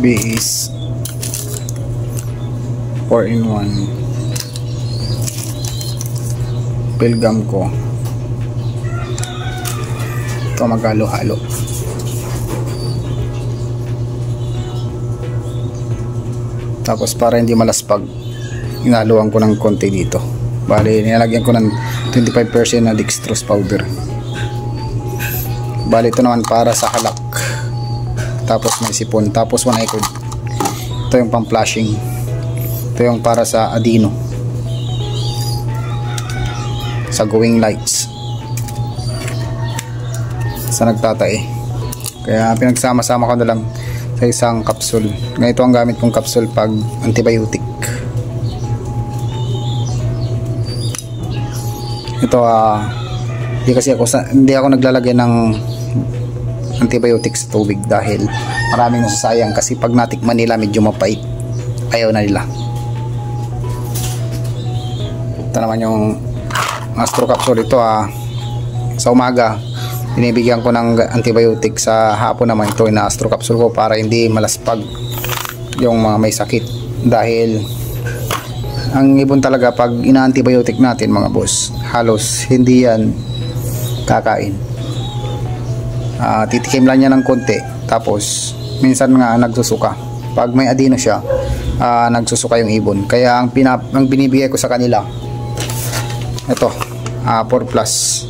BS 4-in-1 Pilgam ko. Ito maghalo-halo. Tapos para hindi malaspag, inaluan ko ng konti dito. Bali, nilagyan ko ng 25% na dextrose powder. Bali, ito naman para sa halak. Tapos may sipon. Tapos 1 icod. Ito yung pang flashing. Ito yung para sa adino, sa going lights, sa nagtatae. Kaya pinagsama-sama ko na lang sa isang capsule. Ganito ang gamit kong capsule pag antibiotic. Ito hindi ako naglalagay ng antibiotic sa tubig dahil maraming nasasayang, kasi pag natikman nila medyo mapait, ayaw na nila. Ito naman yung Astro capsule. Ito sa umaga binibigyan ko ng antibiotic, sa hapon naman ito na Astro capsule ko para hindi malaspag yung mga may sakit. Dahil ang ibon talaga pag ina-antibiotic natin mga boss, halos hindi yan kakain. Titikim lang niya ng konti, tapos minsan nga nagsusuka. Pag may adeno siya, nagsusuka yung ibon. Kaya ang binibigay ko sa kanila, ito 4 plus.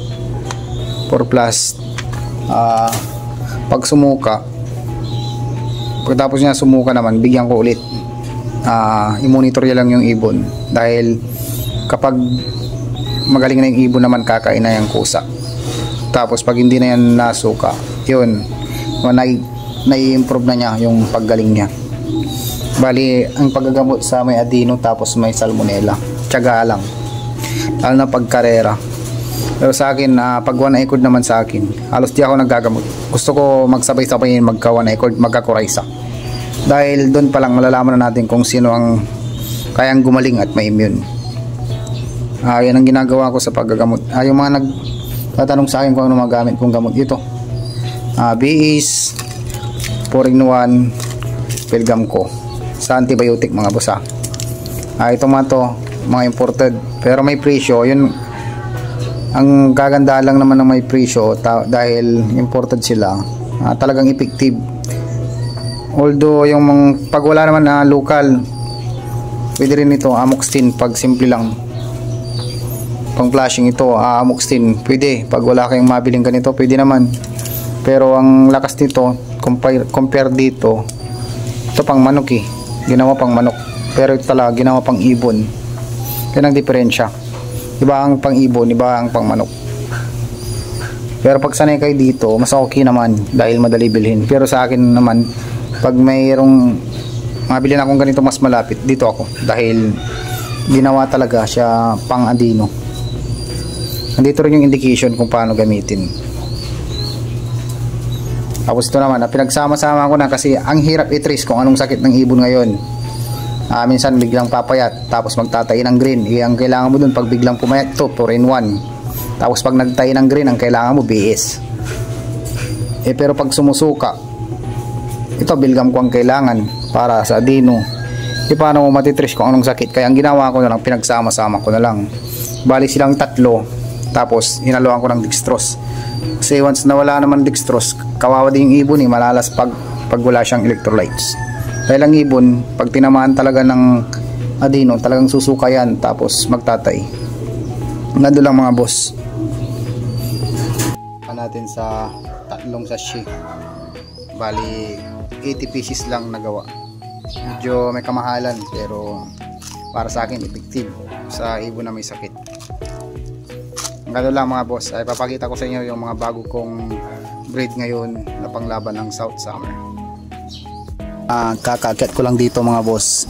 Pag sumuka, pagkatapos niya sumuka naman, bigyan ko ulit. I-monitor niya lang yung ibon, dahil kapag magaling na yung ibon naman, kakain na yung kusa. Tapos pag hindi na yan nasuka, yun, nai-improve na niya yung paggaling niya. Bali, ang paggagamot sa may adeno tapos may salmonella, tiyaga lang, lalo na pag karera. Pero sa akin, pag 1 icod naman sa akin, halos di ako naggagamot. Gusto ko magsabay-sabayin magka 1 icod, magka-Coryza. Dahil doon pa lang malalaman na natin kung sino ang kayang gumaling at may immune. Yan ang ginagawa ko sa paggagamot. Yung mga nagtatanong sa akin kung ano magamit kong gamot, ito BS 4-in-1 Pilgam ko sa antibiotic mga boss. Ito mga to, mga imported, pero may presyo. Yun ang kaganda lang naman ng may presyo, dahil imported sila, talagang effective. Although yung pag wala naman na local, pwede rin ito amoxicillin pag simple lang. Pang flashing ito amoxicillin pwede. Pag wala kayong mabiling ganito, pwede naman. Pero ang lakas nito compare dito, ito pang manok ginawa pang manok, pero ito talaga ginawa pang ibon. Yan ang diferensya. Iba ang pang ibon, iba ang pang manok. Pero pag sanay kayo dito, mas okay naman dahil madali bilhin. Pero sa akin naman, pag mayroong mabilin akong ganito mas malapit, dito ako, dahil ginawa talaga siya pang adeno. Nandito rin yung indication kung paano gamitin. Tapos ito naman, pinagsama-sama ko na, kasi ang hirap i-trace kung anong sakit ng ibon ngayon. Minsan biglang papayat, tapos magtatay ng green. Ang kailangan mo dun pag biglang pumayat, ito 4-in-1. Tapos pag nagtay ng green, ang kailangan mo BS. Pero pag sumusuka, ito Pilgam ko ang kailangan para sa adeno. Paano mo matitrace kung anong sakit? Kaya ang ginawa ko na lang, pinagsama-sama ko na lang. Bali silang tatlo, tapos hinaluan ko ng dextrose. Kasi once na wala naman dextrose, kawawa din yung ibon, malalas pag wala siyang electrolytes. Dahil ang ibon, pag tinamaan talaga ng adeno, talagang susuka yan, tapos magtatay. Nando lang mga boss. Natin sa 3 sachet. Bali 80 pieces lang nagawa. Medyo may kamahalan, pero para sa akin effective sa ibon na may sakit. Gano'n lang mga boss, ay papakita ko sa inyo yung mga bago kong breed ngayon na panglaban ng South Summer. Kakakit ko lang dito mga boss,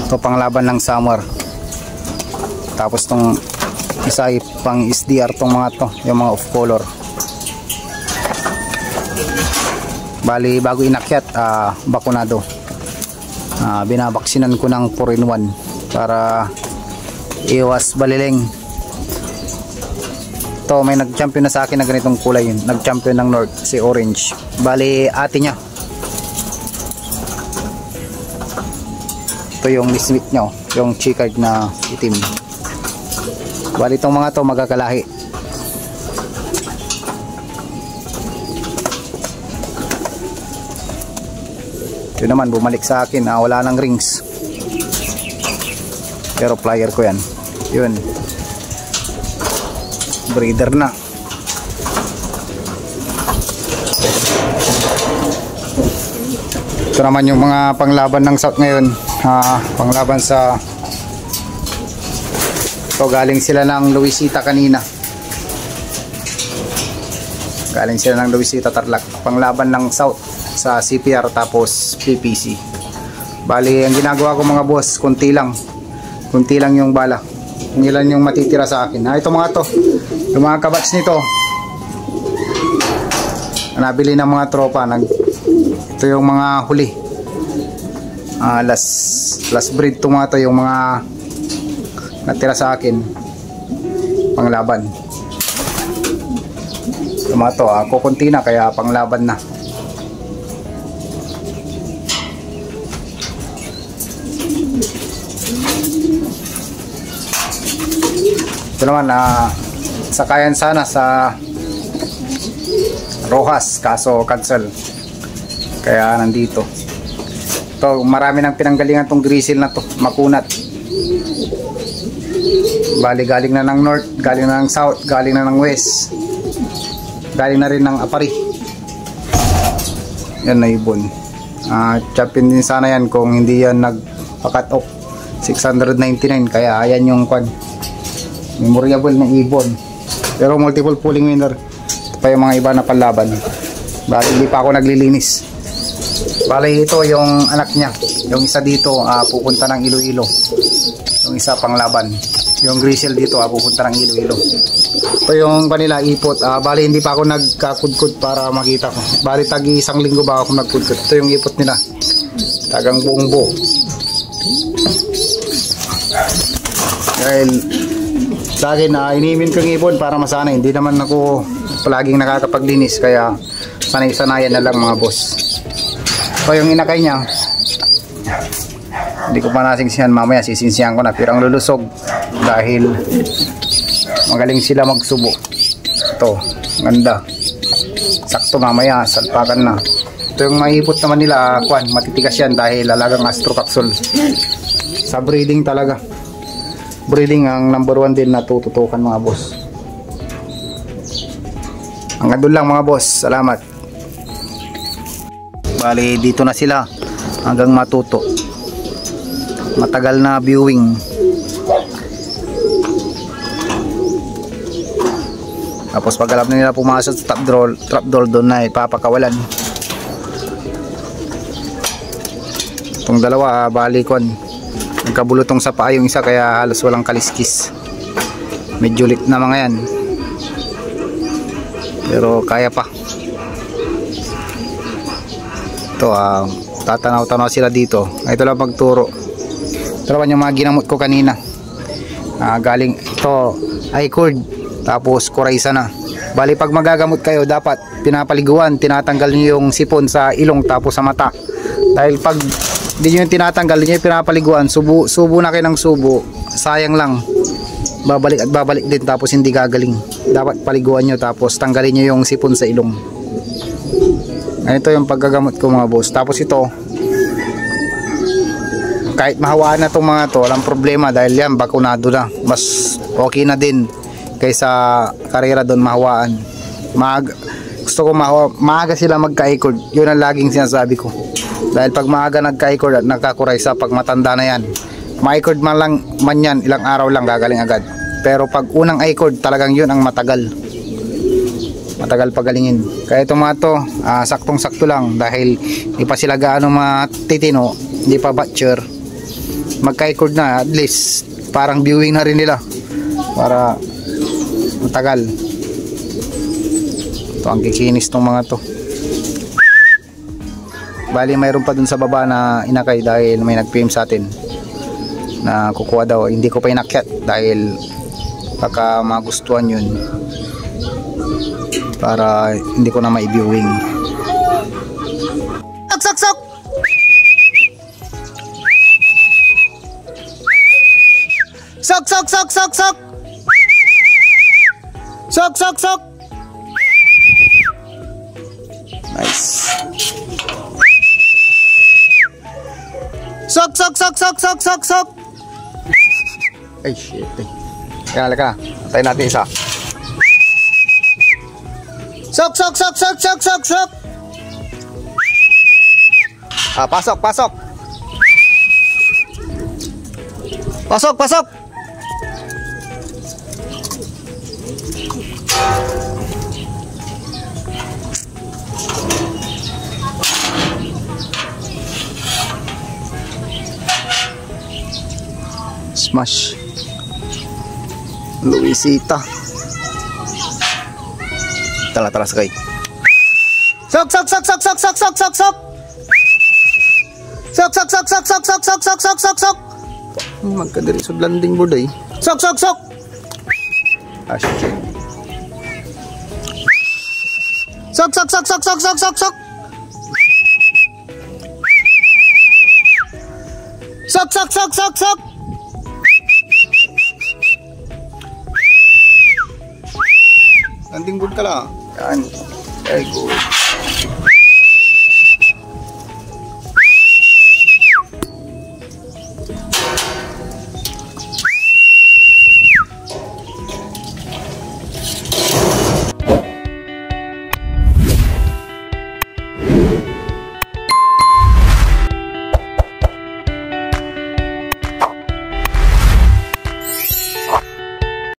ito panglaban ng summer. Tapos tong isa ay pang SDR, tong mga to, yung mga off color. Bali bago inakyat, bakunado. Binabaksinan ko ng 4-in-1 para iwas baliling. Ito may nag-champion na sa akin na ganitong kulay, nag-champion ng North, si orange. Bali ate niya. Ito yung mismit nyo, yung checkered na itim. Bali itong mga to magkakalahi. Ito naman bumalik sa akin, wala nang rings. Pero plier ko yan. Yun. Breeder na. Ito naman yung mga panglaban ng South ngayon. Panglaban sa ito, galing sila ng Luisita kanina. Galing sila ng Luisita Tarlac. Panglaban ng South sa CPR tapos PPC. Bali, ang ginagawa ko mga boss, kunti lang yung bala. Kung ilan yung matitira sa akin. Ito mga to, yung mga kabats nito, nabili ng mga tropa. Ito yung mga huli. Last breed to mga to, yung mga natira sa akin panglaban. Ito mga to, kukunti na kaya panglaban na. Ito naman, sakayan sana sa Rojas, kaso cancel. Kaya nandito. Ito, marami nang pinanggalingan tong grizzle na to, makunat. Bali, galing na ng north, galing na ng south, galing na ng west. Galing na rin ng Apari. Yan na ibon. Champion din sana yan kung hindi yan nagpa-cut off. 699, kaya ayan yung kwan. Memorable na ibon. Pero multiple pulling winner. Ito pa yung mga iba na panlaban. Bali, hindi pa ako naglilinis. Bali, ito yung anak niya. Yung isa dito, pupunta ng Iloilo. Yung isa panglaban. Yung grizzle dito, pupunta ng Iloilo. Ito yung kanila ipot. Bali, hindi pa ako nagkakudkod para makita ko. Bali, tagi isang linggo ba ako nagkudkod. Ito yung ipot nila. Tagang buong buo. Dahil sa akin, inimin kong ibon para masanay. Hindi naman ako palaging nakakapaglinis, kaya sanay-sanayan na lang mga boss. So yung inakay niya, hindi ko pa nasingsihan, mamaya sisinsihan ko na, pero ang lulusog dahil magaling sila magsubo. Ito, ganda. Sakto, mamaya salpakan na. Ito yung maipot naman nila, matitigas yan dahil alagang Astro Capsule. Sa breeding talaga. Breeding ang number 1 din na tututukan mga boss. Hanggang doon lang mga boss. Salamat. Bali, dito na sila hanggang matuto. Matagal na viewing. Tapos pag alam na nila pumasok sa trap door, doon na ipapakawalan. Itong dalawa, bali kon, nagkabulutong sa paa yung isa, kaya halos walang kaliskis. Medyo lit na mga yan, pero kaya pa. Ito, tatanaw-tanaw sila dito. Ito lang pagturo. Ito naman yung mga ginamot ko kanina. Galing ito ay cord, tapos kuraysa na. Bali, pag magagamot kayo, dapat pinapaliguan, tinatanggal niyo yung sipon sa ilong tapos sa mata. Dahil pag hindi nyo yung tinatanggal, hindi nyo yung pinapaliguan, subo na kayo ng subo, sayang lang. Babalik at babalik din, tapos hindi gagaling. Dapat paliguan nyo, tapos tanggalin nyo yung sipon sa ilong. Ito yung paggagamot ko mga boss. Tapos ito, kahit mahawaan na itong mga to, walang problema dahil yan, bakunado na. Mas okay na din kaysa karera doon mahawaan. Gusto ko maaga sila magka-record. Yun ang laging sinasabi ko. Dahil pag maaga nagka-record at nagkakuraysa, pag matanda na yan, ma-record man yan, ilang araw lang gagaling agad. Pero pag unang record, talagang yun ang matagal pagalingin. Kaya itong mga to, saktong-sakto lang dahil hindi pa sila gaano matitino, hindi pa butcher. Magka-record na, at least parang viewing na rin nila para matagal. Ito ang kikinis tong mga to. Bali, mayroon pa dun sa baba na inakay dahil may nag-PM sa atin na kukuha daw. Hindi ko pa inakyat dahil baka magustuhan yun para hindi ko na mai-viewing. Sok! sok, sok, sok, sok. Sok, sok, sok. Nice. Sok, sok, sok, sok, sok, sok, sok. Ay, shit. Kaya, halika na. Antayin natin isa. Sok, sok, sok, sok, sok, sok, sok. Pasok, pasok. Pasok, pasok. Smash. Luisita. Tara, tara, sakay. Sok, sok, sok, sok, sok, sok, sok, sok, sok. Sok, sok, sok, sok, sok, sok, sok, sok, sok, sok, sok. Magkadiri sa landing board ay. Sok, sok, sok. Shit. Sok, sok, sok, sok, sok, sok, sok, sok. Sok, sok, sok, sok, sok. Landing board ka lang. Yan. Very good.